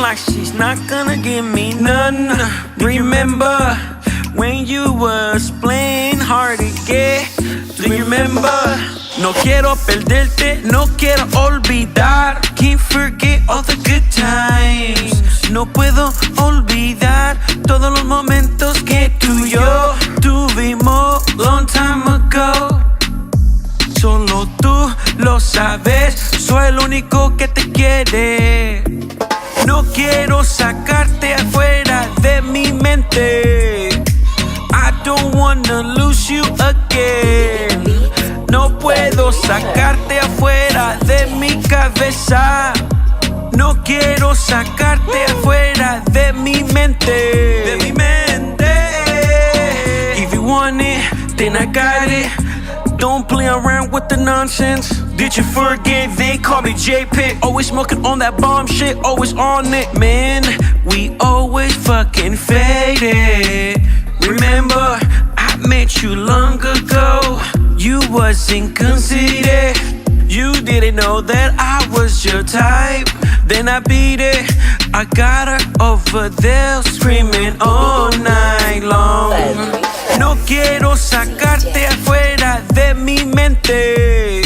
like she's not gonna give me none. Remember when you was playing hard to get? Do you remember? No quiero perderte, no quiero olvidar. Can't forget all the good times. No puedo olvidar todos los momentos que tú y yo tuvimos long time ago. Solo tú lo sabes, soy el único que te quiere. No quiero sacarte afuera de mi mente. I don't wanna lose you again. No puedo sacarte afuera de mi cabeza. No quiero sacarte afuera de mi mente. De mi mente. If you want it, then I got it. Don't play around with the nonsense. Did you forget they call me J-Pick? Always smoking on that bomb shit, always on it, man. We always fucking faded. Remember, I met you long ago. You wasn't considered. You didn't know that I was your type. Then I beat it. I got her over there screaming all night long. No quiero sacarte afuera de mi mente.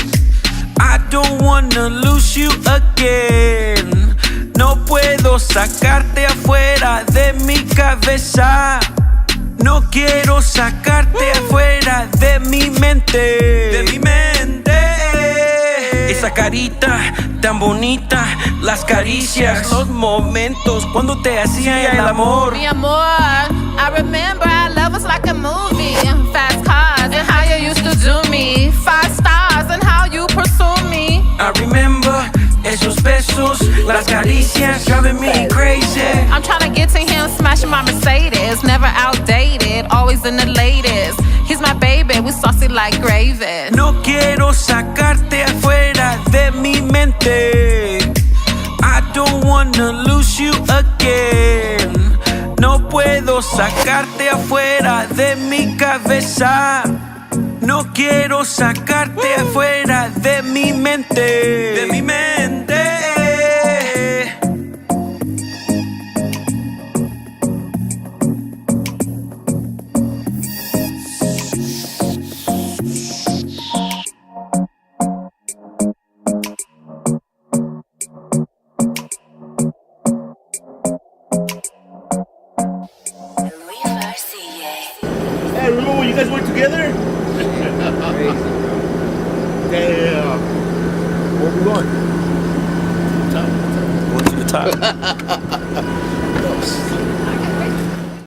I don't wanna lose you again. No puedo sacarte afuera de mi cabeza. No quiero sacarte afuera de mi mente. De mi mente. Esa carita tan bonita, las caricias, los momentos cuando te hacía el amor. Mi amor, I remember our love was like a movie. Fast cars and how you used to do me. 5 stars and how you pursue me. I remember esos besos, las caricias driving me crazy. I'm trying to get to him, smashing my Mercedes. Never outdated, always in the latest. He's my baby, we saucy like gravy. No quiero sacarte afuera de mi mente. I don't wanna lose you again. No puedo sacarte afuera de mi cabeza. No quiero sacarte afuera de mi mente. De mi mente. Hey, remember when you guys worked together? Damn. Where we going? Going to the top.